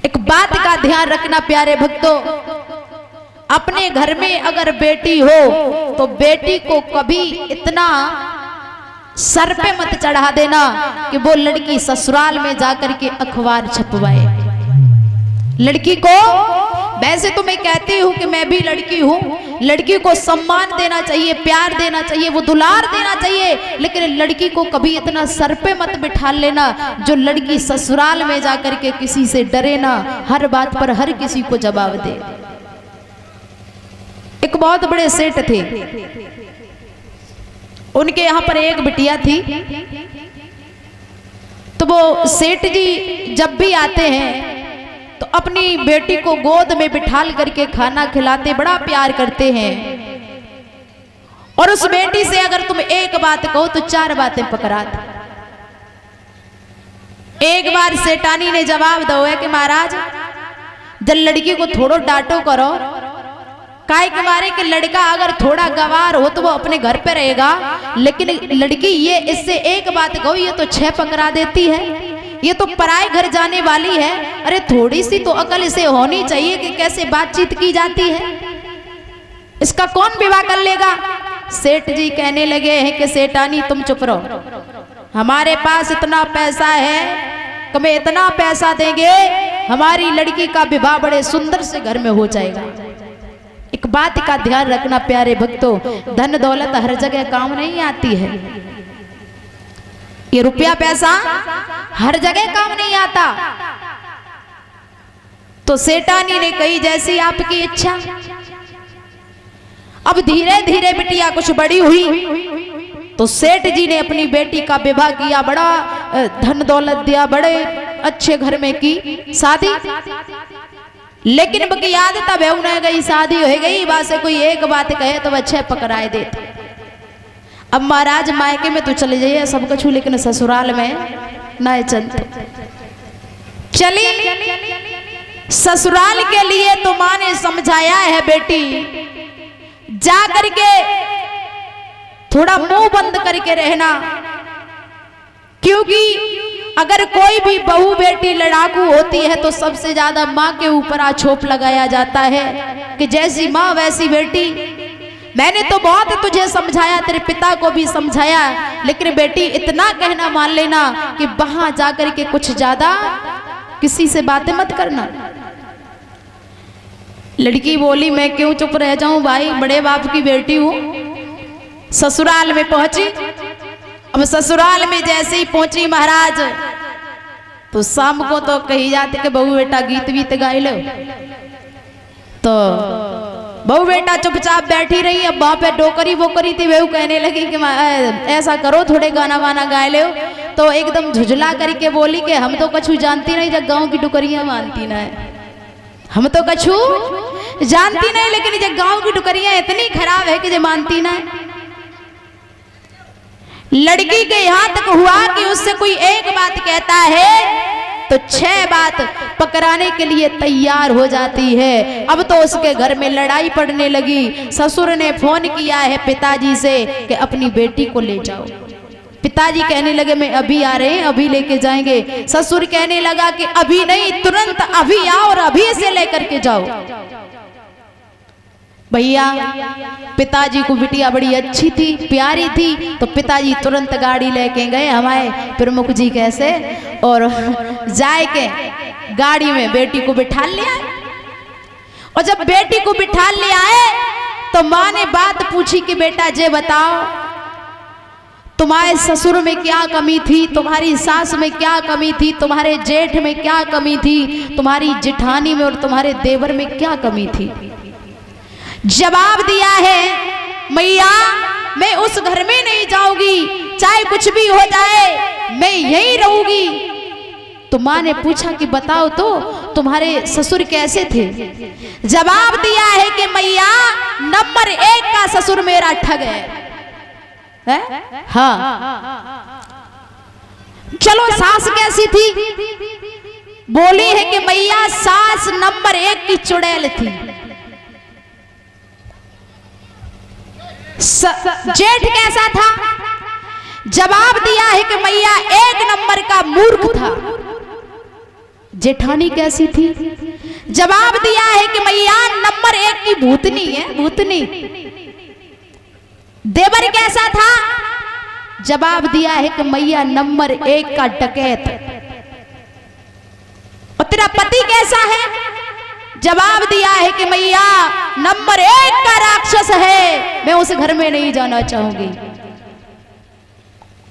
एक बात का ध्यान रखना प्यारे भक्तों, अपने घर में अगर बेटी हो तो बेटी को कभी इतना सर पे मत चढ़ा देना कि वो लड़की ससुराल में जाकर के अखबार छपवाए। लड़की को, वैसे तो मैं कहती हूँ कि मैं भी लड़की हूँ, लड़की को सम्मान देना चाहिए, प्यार देना चाहिए, वो दुलार देना चाहिए, लेकिन लड़की को कभी इतना सर पे मत बिठा लेना जो लड़की ससुराल में जाकर के किसी से डरे ना, हर बात पर हर किसी को जवाब दे। एक बहुत बड़े सेठ थे, उनके यहाँ पर एक बिटिया थी, तो वो सेठ जी जब भी आते हैं तो अपनी बेटी को गोद में बिठाल करके खाना खिलाते, बड़ा प्यार करते हैं। और उस बेटी से अगर तुम एक बात कहो तो 4 बातें पकड़ाते। एक बार सेठानी ने जवाब दो है कि महाराज जब लड़की को थोड़ो डांटो करो, काहे के मारे कि लड़का अगर थोड़ा गवार हो तो वो अपने घर पे रहेगा, लेकिन लड़की ये इससे एक बात कहो ये तो 6 पकड़ा देती है, ये तो पराए घर जाने वाली है। अरे थोड़ी सी तो अकल इसे होनी चाहिए कि कैसे बातचीत की जाती है, इसका कौन विवाह कर लेगा। सेठ जी कहने लगे हैं कि सेठानी तुम चुप रहो, हमारे पास इतना पैसा है कि मैं इतना पैसा देंगे हमारी लड़की का विवाह बड़े सुंदर से घर में हो जाएगा। एक बात का ध्यान रखना प्यारे भक्तों, धन दौलत हर जगह काम नहीं आती है, ये रुपया पैसा हर जगह काम नहीं आता। तो सेठानी ने कही जैसी आपकी इच्छा। अब धीरे धीरे बिटिया कुछ बड़ी हुई तो सेठ जी ने अपनी बेटी का विवाह किया, बड़ा धन दौलत दिया, बड़े अच्छे घर में की शादी। लेकिन बकी याद तब है उन्हें गई शादी हो गई, वहां कोई एक बात कहे तो वह 6 पकड़ाए देते। अब महाराज मायके में तो चले जाइए सब कुछ, लेकिन ससुराल में ना चलते। चली ससुराल के लिए तो माँ ने समझाया है बेटी जा करके थोड़ा मुंह बंद करके रहना, क्योंकि अगर कोई भी बहू बेटी लड़ाकू होती है तो सबसे ज्यादा माँ के ऊपर आछोप लगाया जाता है कि जैसी माँ वैसी बेटी। मैंने तो बहुत तुझे समझाया, तेरे पिता को भी समझाया, लेकिन बेटी इतना कहना मान लेना कि वहां जाकर के कुछ ज्यादा किसी से बातें मत करना। लड़की बोली मैं क्यों चुप रह जाऊं भाई, बड़े बाप की बेटी हूं। ससुराल में पहुंची। अब ससुराल में जैसे ही पहुंची महाराज तो शाम को तो कही जाती कि बहू बेटा गीत वीत गाए लो, तो बहू बेटा चुपचाप बैठी रही। अब वहां पे डोकरी बोकरी थी, बहू कहने लगी कि ऐसा करो थोड़े गाना वाना गाए लो, तो एकदम झुझला करके बोली कि हम तो कछु जानती नहीं, जब गाँव की डुकरियां मानती ना है, हम तो कछु जानती नहीं, लेकिन जब गाँव की डुकरियां इतनी खराब है कि जो मानती ना है। लड़की के यहाँ तक हुआ कि उससे कोई एक बात कहता है तो 6 बात पकड़ाने के लिए तैयार हो जाती है। अब तो उसके घर में लड़ाई पड़ने लगी। ससुर ने फोन किया है पिताजी से कि अपनी बेटी को ले जाओ। पिताजी कहने लगे मैं अभी आ रहे हैं, अभी लेके जाएंगे। ससुर कहने लगा कि अभी नहीं, तुरंत अभी आओ और अभी से लेकर के जाओ। भैया पिताजी को बिटिया बड़ी अच्छी थी, प्यारी थी, तो पिताजी तुरंत गाड़ी लेके गए हमारे प्रमुख जी कैसे, और जाए के गाड़ी में बेटी को बिठा ले आए। और जब बेटी को बिठा ले आए तो माँ ने बात पूछी कि बेटा जे बताओ तुम्हारे ससुर में क्या कमी थी, तुम्हारी सास में क्या कमी थी, तुम्हारे जेठ में क्या कमी थी, तुम्हारी जेठानी में और तुम्हारे देवर में क्या कमी थी। जवाब दिया है मैया मैं उस घर में नहीं जाऊंगी, चाहे कुछ भी हो जाए मैं यहीं रहूंगी। तो माँ ने पूछा कि बताओ तो तुम्हारे ससुर कैसे थे। जवाब दिया है कि मैया नंबर 1 का ससुर मेरा ठग है। हाँ चलो सास कैसी थी, बोली है कि मैया सास नंबर 1 की चुड़ैल थी। जेठ कैसा था, जवाब दिया है कि मैया 1 नंबर का मूर्ख था। जेठानी कैसी थी? जवाब दिया है कि मैया नंबर 1 की भूतनी है, भूतनी। देवर कैसा था? जवाब दिया है कि मैया नंबर 1 का डकैत। और तेरा पति कैसा है? जवाब दिया है कि मैया नंबर 1 का राक्षस है, मैं उस घर में नहीं जाना चाहूंगी।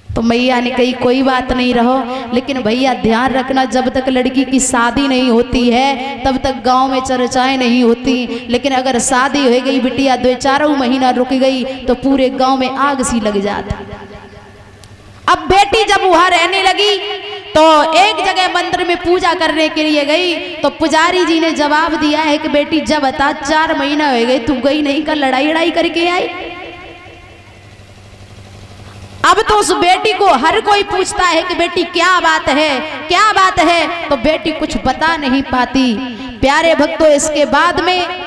तो मैया ने कही कोई बात नहीं रहो, लेकिन भैया ध्यान रखना जब तक लड़की की शादी नहीं होती है तब तक गांव में चर्चाएं नहीं होती, लेकिन अगर शादी हो गई बिटिया 2-4 महीना रुक गई तो पूरे गांव में आग सी लग जाती। अब बेटी जब वहां रहने लगी तो एक जगह मंदिर में पूजा करने के लिए गई, तो पुजारी जी ने जवाब दिया है कि बेटी जब बता 4 महीना हो गए तू गई नहीं, कर लड़ाई करके आई। अब तो उस बेटी को हर कोई पूछता है कि बेटी क्या बात है, क्या बात है, तो बेटी कुछ बता नहीं पाती। प्यारे भक्तों, इसके बाद में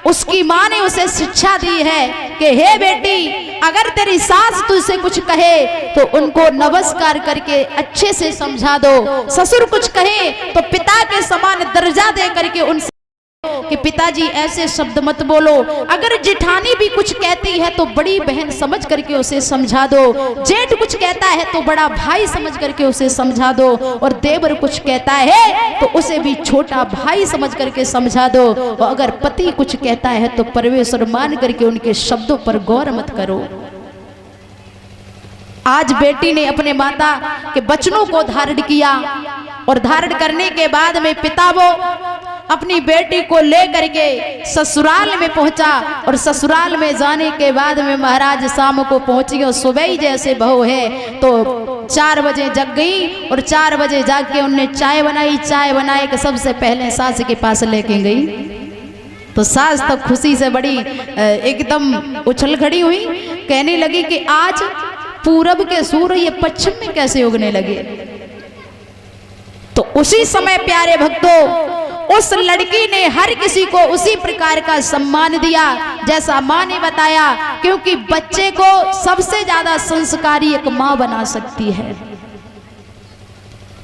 उसकी माँ ने उसे शिक्षा दी है कि हे बेटी, अगर तेरी सास तुझसे कुछ कहे तो उनको नमस्कार करके अच्छे से समझा दो। ससुर कुछ कहे तो पिता के समान दर्जा दे करके उनसे कि पिताजी ऐसे शब्द मत बोलो। अगर जेठानी भी कुछ कहती है तो बड़ी बहन समझ करके उसे समझा दो। जेठ कुछ कहता है तो बड़ा भाई समझ करके उसे समझा दो, और देवर कुछ कहता है तो उसे भी छोटा भाई समझ करके समझा दो। और अगर पति कुछ कहता है तो परमेश्वर मान करके उनके शब्दों पर गौर मत करो। आज बेटी ने अपने माता के वचनों को धारण किया, और धारण करने के बाद में पिता वो अपनी बेटी को लेकर के ससुराल में पहुंचा, और ससुराल में जाने के बाद में महाराज शाम को पहुंची, और सुबह ही जैसे बहू है तो 4 बजे जग गई, और 4 बजे जाग के उनने चाय बनाई। चाय बनाए के सबसे पहले सास के पास लेके गई, तो सास तब खुशी से बड़ी एकदम उछल खड़ी हुई, कहने लगी कि आज पूरब के सूर्य ये पश्चिम में कैसे उगने लगे। तो उसी समय प्यारे भक्तों उस लड़की ने हर किसी को उसी प्रकार का सम्मान दिया जैसा माँ ने बताया, क्योंकि बच्चे को सबसे ज्यादा संस्कारी एक माँ बना सकती है।